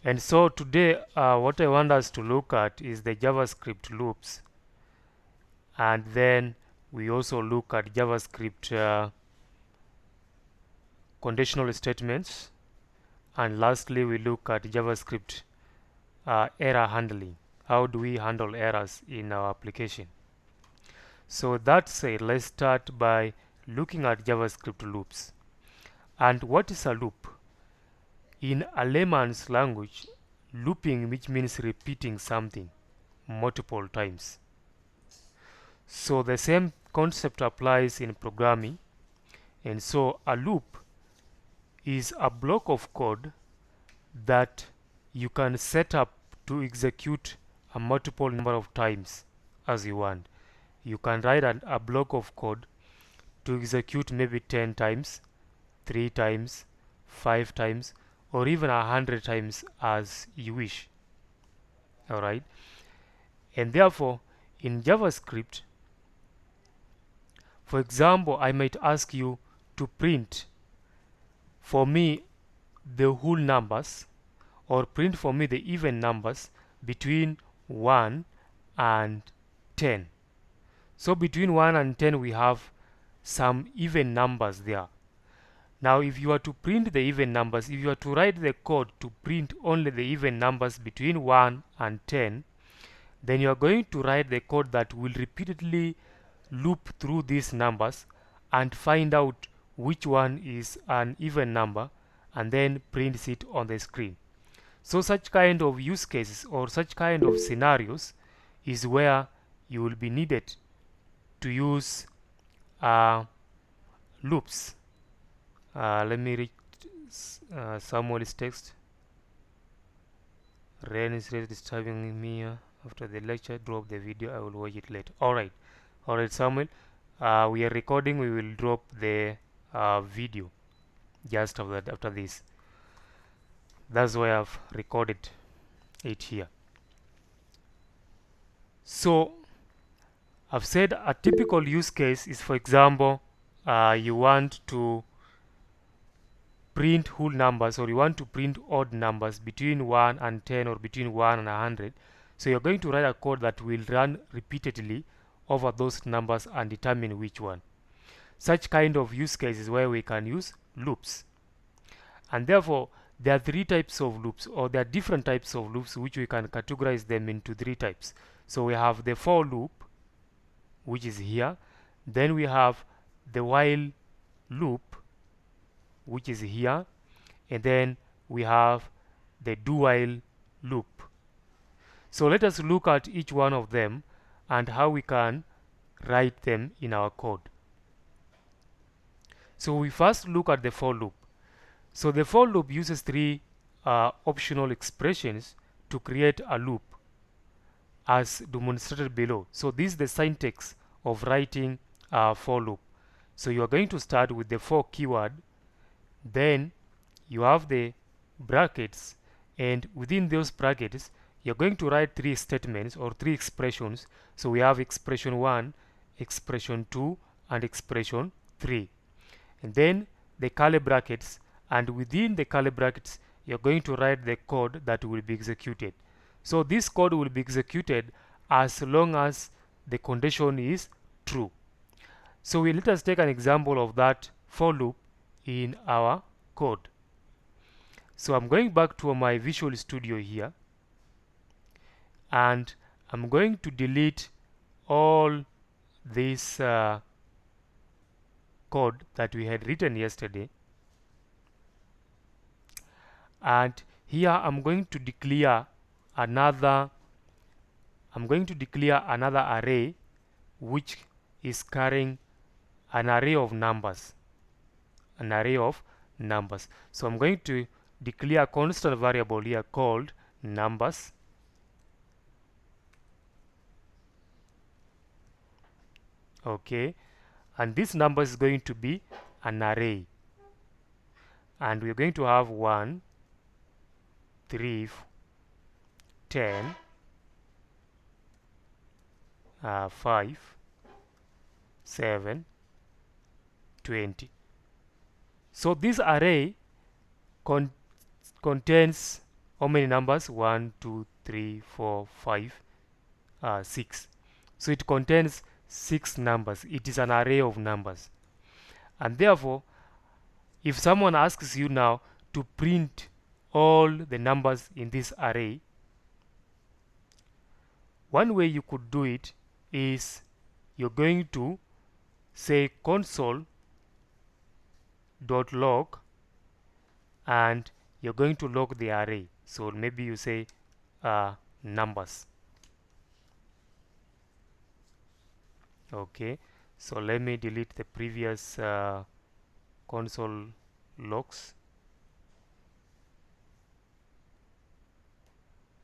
And so today what I want us to look at is the JavaScript loops, and then we also look at JavaScript conditional statements, and lastly we look at JavaScript error handling. How do we handle errors in our application? So that said, let's start by looking at JavaScript loops. And what is a loop? In a layman's language, looping, which means repeating something multiple times. So the same concept applies in programming. And so a loop is a block of code that you can set up to execute a multiple number of times as you want. You can write a block of code to execute maybe 10 times, 3 times, 5 times, or even 100 times as you wish. Alright, and therefore in JavaScript, for example, I might ask you to print for me the whole numbers, or print for me the even numbers between 1 and 10. So between 1 and 10 we have some even numbers there. Now if you are to print the even numbers, if you are to write the code to print only the even numbers between 1 and 10, then you are going to write the code that will repeatedly loop through these numbers and find out which one is an even number and then prints it on the screen. So such kind of use cases or such kind of scenarios is where you will be needed to use loops. Let me read Samuel's text. Rain is really disturbing me after the lecture. Drop the video, I will watch it later. Alright, Samuel, we are recording. We will drop the video just after this. That's why I've recorded it here. So I've said a typical use case is, for example, you want to print whole numbers, or you want to print odd numbers between 1 and 10 or between 1 and 100. So you're going to write a code that will run repeatedly over those numbers and determine which one. Such kind of use cases where we can use loops. And therefore there are three types of loops, or there are different types of loops, which we can categorize them into three types. So we have the for loop, which is here. Then we have the while loop, which is here. And then we have the do while loop. So let us look at each one of them and how we can write them in our code. So we first look at the for loop. So the for loop uses three optional expressions to create a loop as demonstrated below. So this is the syntax of writing a for loop. So you are going to start with the for keyword, then you have the brackets, and within those brackets you're going to write three statements or three expressions. So we have expression 1, expression 2, and expression 3. And then the curly brackets, and within the curly brackets you're going to write the code that will be executed. So this code will be executed as long as the condition is true. So let us take an example of that for loop in our code. So I'm going back to my Visual Studio here, and I'm going to delete all this code that we had written yesterday, and here I'm going to declare another array which is carrying an array of numbers. So I'm going to declare a constant variable here called numbers. Okay, and this number is going to be an array, and we're going to have 1, 3, 10, 5, 7, 20. So this array contains how many numbers? 1, 2, 3, 4, 5, 6. So it contains 6 numbers. It is an array of numbers. And therefore, if someone asks you now to print all the numbers in this array, one way you could do it is you're going to say console.log, and you're going to log the array. So maybe you say numbers. Okay, so let me delete the previous console logs,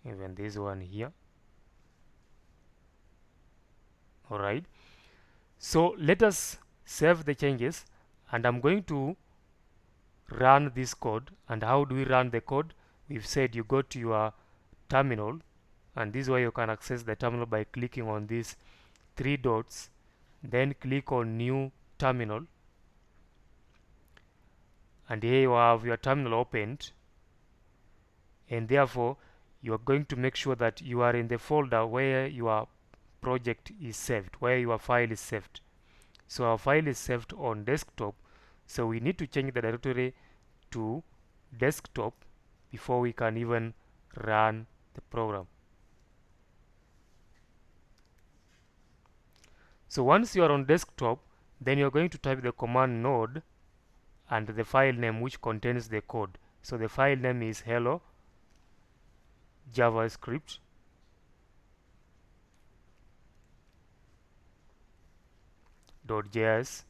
even this one here. All right, so let us save the changes, and I'm going to run this code. And how do we run the code? We've said you go to your terminal, and this way you can access the terminal by clicking on these 3 dots, then click on new terminal, and here you have your terminal opened, and therefore you are going to make sure that you are in the folder where your project is saved, where your file is saved. So our file is saved on desktop, so we need to change the directory to desktop before we can even run the program. So once you are on desktop, then you're going to type the command node and the file name which contains the code. So the file name is hello JavaScript .js,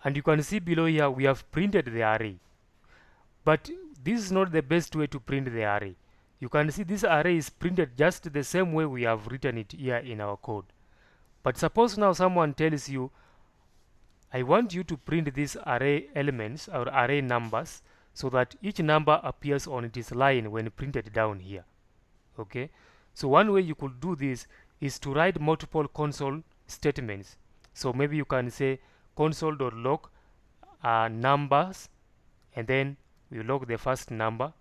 and you can see below here we have printed the array, but this is not the best way to print the array. You can see this array is printed just the same way we have written it here in our code. But suppose now someone tells you, I want you to print these array elements or array numbers so that each number appears on its line when printed down here. Okay, so one way you could do this is to write multiple console statements. So maybe you can say console.log numbers, and then we log the first number.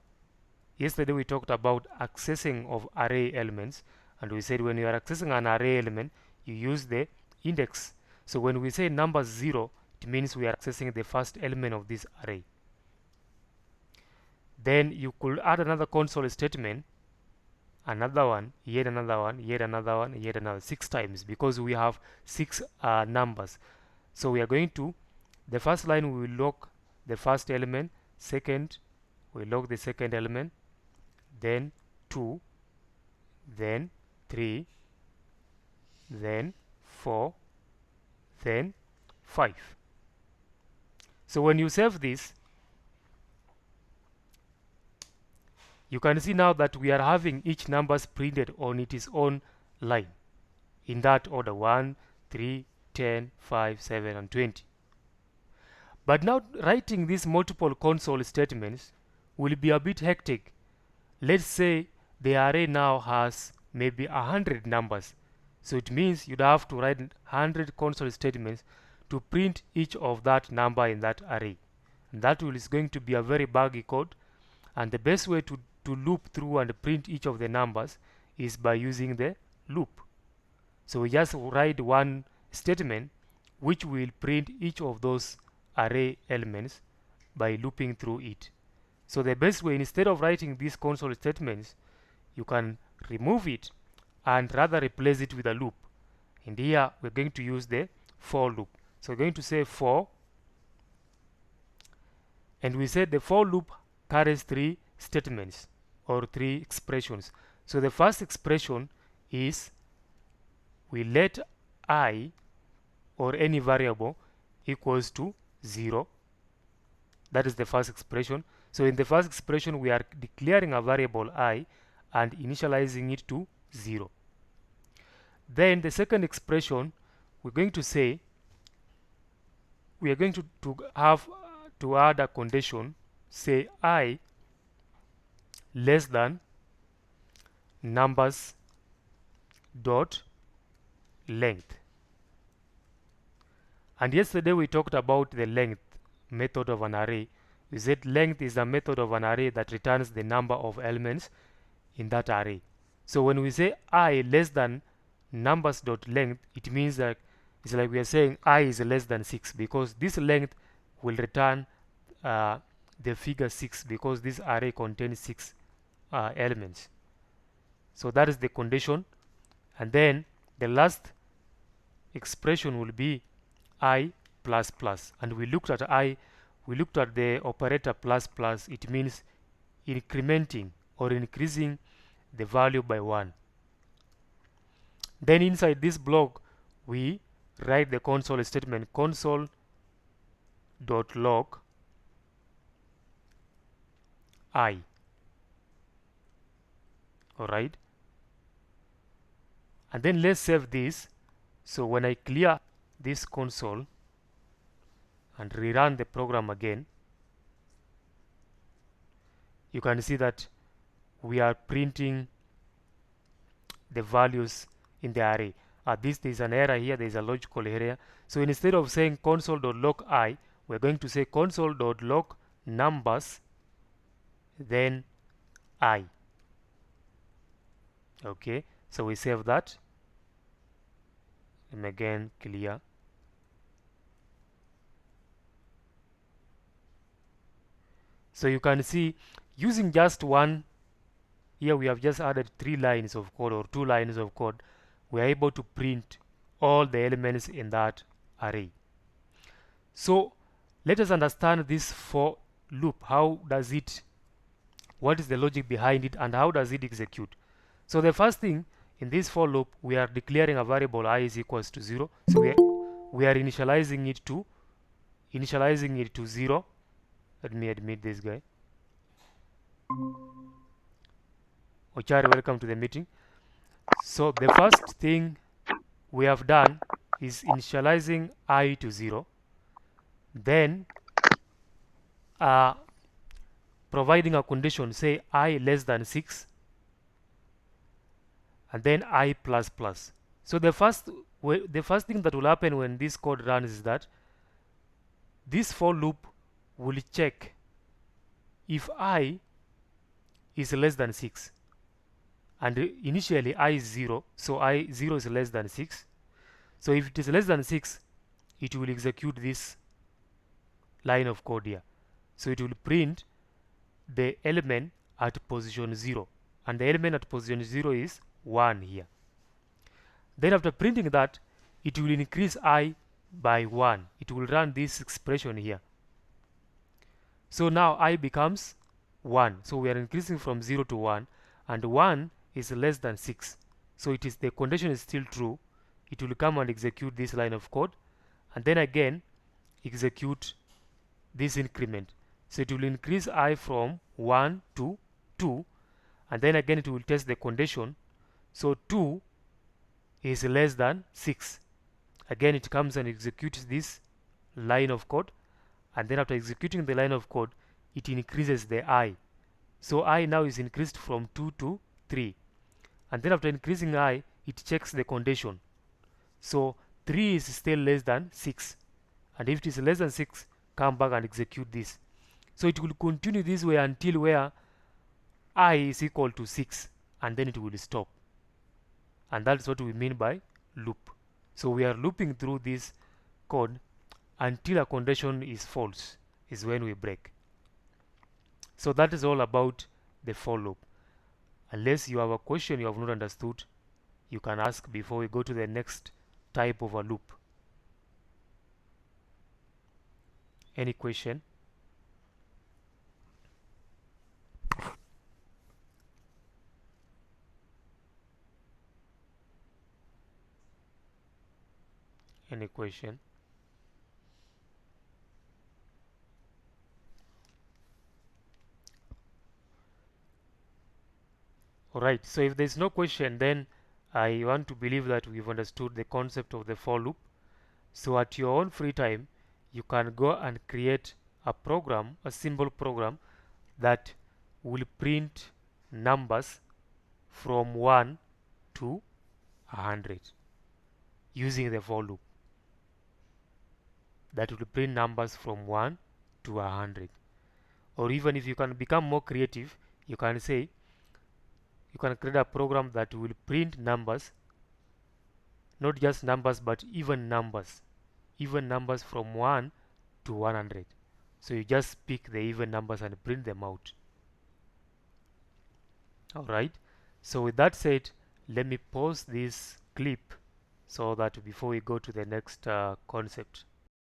Yesterday we talked about accessing of array elements, and we said when you are accessing an array element, you use the index. So when we say number 0, it means we are accessing the first element of this array. Then you could add another console statement, another one, yet another one, yet another one, yet another, 6 times, because we have 6 numbers. So we are going to, the first line we will log the first element, second we log the second element, then 2, then 3, then 4, then 5. So when you save this, you can see now that we are having each numbers printed on its own line in that order: 1, 3, 10, 5, 7, and 20. But now writing these multiple console statements will be a bit hectic. Let's say the array now has maybe 100 numbers. So it means you'd have to write 100 console statements to print each of that number in that array. And that is going to be a very buggy code. And the best way to loop through and print each of the numbers is by using the loop. So we just write one statement which will print each of those array elements by looping through it. So the best way, instead of writing these console statements, you can remove it and rather replace it with a loop. And here we're going to use the for loop. So we're going to say for, and we said the for loop carries 3 statements or 3 expressions. So the first expression is we let I or any variable equals to 0. That is the first expression. So in the first expression we are declaring a variable I and initializing it to 0. Then the second expression, we're going to say we are going to have to add a condition, say I less than numbers dot length. And yesterday we talked about the length method of an array, We said length is a method of an array that returns the number of elements in that array. So when we say I less than numbers dot length, it means that it's like we are saying I is less than 6, because this length will return the figure 6, because this array contains 6 elements. So that is the condition, and then the last expression will be I plus plus, and we looked at the operator plus plus. It means incrementing or increasing the value by 1. Then inside this block we write the console statement, console dot log I. Alright, and then let's save this. So when I clear this console and rerun the program again, you can see that we are printing the values in the array. There's an error here, there's a logical error. So instead of saying console.log I, we're going to say console.log numbers, then I. Okay, so we save that and again clear. So you can see, using just one, here we have just added 3 lines of code or 2 lines of code, we are able to print all the elements in that array. So let us understand this for loop. What is the logic behind it, and how does it execute? So the first thing, in this for loop, we are declaring a variable I is equals to 0. So we are initializing it to 0. Let me admit this guy. Ochari, welcome to the meeting. So the first thing we have done is initializing I to 0, then providing a condition, say I less than 6, and then I plus plus. So the first thing that will happen when this code runs is that this for loop will check if I is less than 6, and initially I is 0, so I 0 is less than 6. So if it is less than 6, it will execute this line of code here. So it will print the element at position 0, and the element at position 0 is 1 here. Then after printing that, it will increase I by 1. It will run this expression here. So now I becomes 1. So we are increasing from 0 to 1, and 1 is less than 6. So the condition is still true. It will come and execute this line of code, and then again execute this increment. So it will increase I from 1 to 2, and then again it will test the condition. So 2 is less than 6. Again it comes and executes this line of code, and then after executing the line of code, it increases the I. So I now is increased from 2 to 3, and then after increasing I, it checks the condition. So 3 is still less than 6, and if it is less than 6, come back and execute this. So it will continue this way until where I is equal to 6, and then it will stop. And that's what we mean by loop. So we are looping through this code until a condition is false, is when we break. So that is all about the for loop. Unless you have a question you have not understood, you can ask before we go to the next type of a loop. Any question? Any question? Alright, so if there is no question, then I want to believe that we've understood the concept of the for loop. So at your own free time, you can go and create a program, a simple program that will print numbers from 1 to 100 using the for loop. That will print numbers from 1 to 100. Or even if you can become more creative, you can say you can create a program that will print numbers, not just numbers but even numbers from 1 to 100. So you just pick the even numbers and print them out. Alright, so with that said, let me pause this clip so that before we go to the next concept.